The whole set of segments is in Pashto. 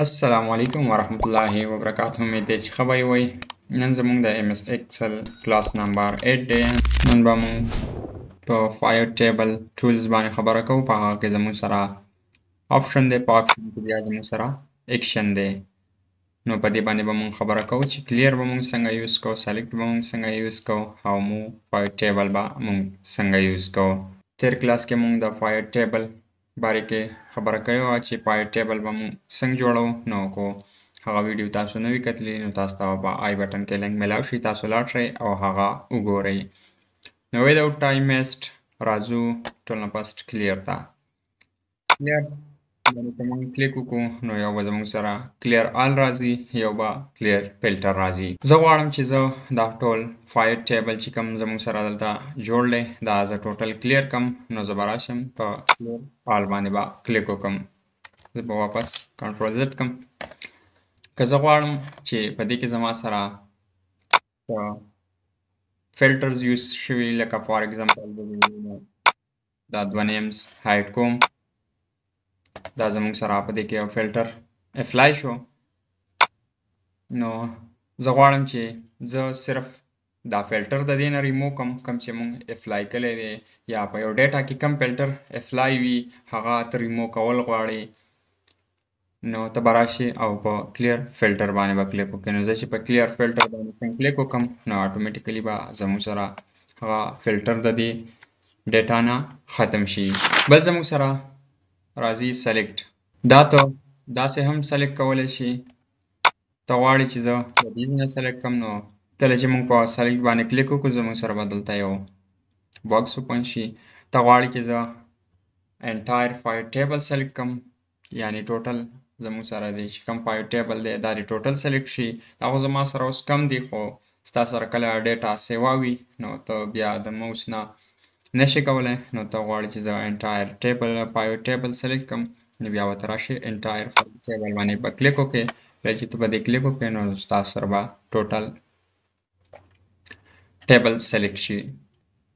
السلام علیکم ورحمت الله وبرکاته. امید دی چې ښه به وئ. نن زموږ د MS Excel کلاس نمبر 8 دی. نن به موږ په PIVOTTABLE ټولز باندې خبره کوو. په هغه کې زموږ سره آپشن دی، په آپشن کې بیا زموږ سره ایکشن دی. نو په دې باندې به موږ خبره کوو چې کلیر به موږ څنګه یوز کوو، سلیکټ به موږ څنګه یوز کوو او موږ PIVOTTABLE به موږ څنګه یوز کوو. تیر کلاس کې موږ د PIVOTTABLE باره کې خبره کوي وه چې PIVOTTABLE به موږ څنګه جوړو. نو کو هغه ویډیو تاسو نه وي کتلی نو تاسو ته په آی بټن کې لینک میلاو شي، تاسو لاړ شئ او هغه وګورئ. نو without time waste راځو ټولنه فسټ کلیر ته. کلیر باندې که موږ کلیک وکړو نو یو به زموږ سره کلیر آل راځي، یو به کلیر فلټر راځي. زه غواړم چې زه دا ټول PIVOTTABLE چې کوم زموږ سره دلته جوړ دی دا زه ټوټل کلیر کم. نو زه به راشم په کلیر آل باندې به کلیک وکړم. زه به واپس کنټرول زد کم. که زه غواړم چې په دې کې زما سره فلټرز یوز شوي لکه فار ایگزامپل دا دوه نیمز هایډ کوم، دا زموږ سره په دې کې یو فلټر اپلای شو. نو زه غواړم چې زه صرف دا فلټر د دې نه ریموو کم، کوم چې موږ اپلای کړی دی یا په یو ډیټا کې کم فلټر اپلای وي هغه ته ریموو کول غواړې نو ته به راشې او په کلیر فلټر باندې به کلیک وکړې. نو زه چې په کلیر فلټر باندې کلیک وکړم نو اټومیټیکلی به زموږ سره هغه فلټر د دې ډیټا نه ختم شي. بل زموږ سره راځي سلیکټ. دا ته داسې هم سلیکټ کولی شي. ته غواړې چې زه د دې نه سلیکټ کړم نو کله چې موږ په سلیکټ باندې کلیک وکړو زموږ سره به دلته یو باکس اوپن شي. ته غواړې چې زه انټایر PIVOTTABLE سلیکټ کړم، یعنی ټوټل زموږ سره دی چې کوم PIVOTTABLE دی دا دې ټوټل سلیکټ شي. دا خو زما سره اوس کم دی، خو ستا سره کله ډیټا سیوا وي نو ته بیا د موس نه نشي کولی. نو ته غواړې چې زه انټایر PIVOTTABLE سلیکټ کړم نو بیا به ته راشې انټایر PIVOTTABLE باندې به کلیک وکړې. کله چې ته په دې کلیک وکړې نو ستا سره به ټوټل ټیبل سلیکټ شي.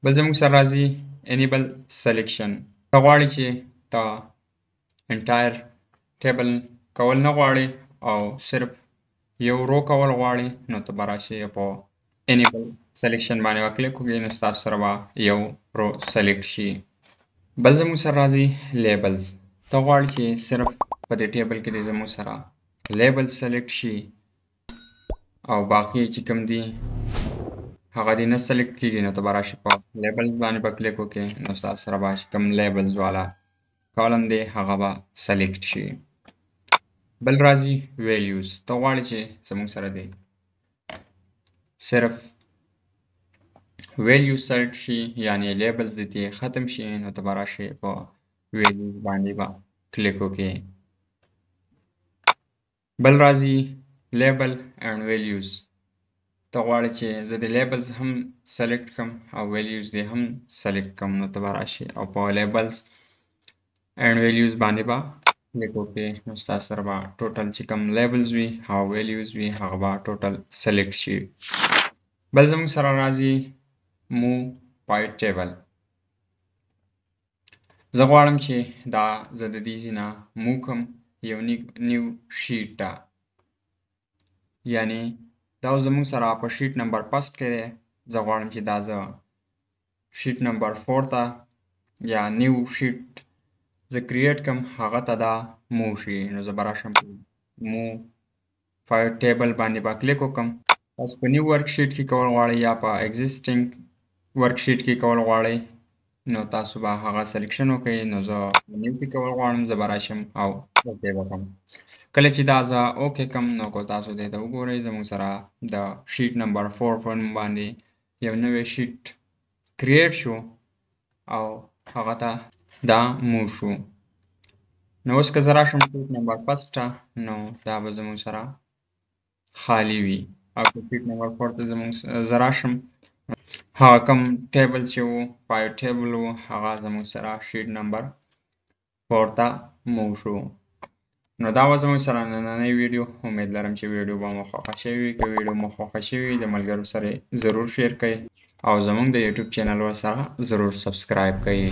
بل زموږ سره راځي انیبل سلیکشن. ته غواړې چې ته انټایر ټیبل کول نه غواړې او صرف یو رو کول غواړې نو ته به راشې په انیبل سلیکشن باندې به کلیک وکړې نو ستاسو سره به یو رو سلیکټ شي. بل زموږ سره راځي لیبلز. ته غواړې چې صرف په دې ټیبل کې دې زموږ سره لیبل سلیکټ شي او باقي چې کوم دي هغه دې نه سلیکټ کېږي نو ته به راشې په لیبلز باندې به کلیک وکړې نو ستاسو سره به چې کوم لیبلز والا کالم دی هغه به سلیکټ شي. بل راځي ویلیوز. ته غواړې چې زموږ سره دی صرف ویلیوز سلیکټ شي یعنی لیبلز دې ختم شي نو ته به راشې په ویلیوز باندې به کلیک وکړې. بل راځي لیبل اینډ ویلیوز. ته غواړې چې زه د لیبلز هم سلیکټ کړم او ویلیوز دې هم سلیکټ کړم نو ته به راشې او په لیبلز اینډ ویلیوز باندې به کلیک وکړې نو ستاسو سره به ټوټل چې کوم لیبلز وي او ویلیوز وي هغه به ټوټل سلیکټ شي. بل زموږ سره راځي موو PIVOTTABLE. زه غواړم چې دا زه د دې ځای نه موو کړم یو نیو شیټ ته، یعنی دا زموږ سره په شیټ نمبر فسټ کې دی. زه غواړم چې دا زه شیټ نمبر 4 ته یا نیو شیټ زه کریټ کړم هغه ته دا موو شي. نو زه به راشم موو PIVOTTABLE باندې به کلیک وکړم. تاسو په نیو ورک شیټ کې کول غواړئ یا په ایگزیسټینګ ورک شیټ کې کول غواړئ نو تاسو به هغه سلیکشن وکړئ. نو زه نیو کې کول غواړم، زه به راشم او اوکې وکړم. کله چې دا زه اوکې کړم نو کو تاسو دې ته وګورئ زموږ سره د شیټ نمبر 4 په نوم باندې یو نوی شیټ کریټ شو او هغه ته دا موو شو. نو اوس که زه راشم شیټ نمبر فسټ ته نو دا به زموږ سره خالی وي او که شیټ نمبر 4 ته زه راشم هغه کوم ټیبل چې و PIVOTTABLE و هغه زموږ سره شیټ نمبر 4 ته موو شو. نو دا و زموږ سره نننۍ ویډیو. امید لرم چې ویډیو به مو خوښه شوې وي. که ویډیو مو خوښه شوې وي د ملګرو سره ضرور شیر کړئ او زموږ د یوټیوب چینل ورسره ضرور سبسکرایب کړئ.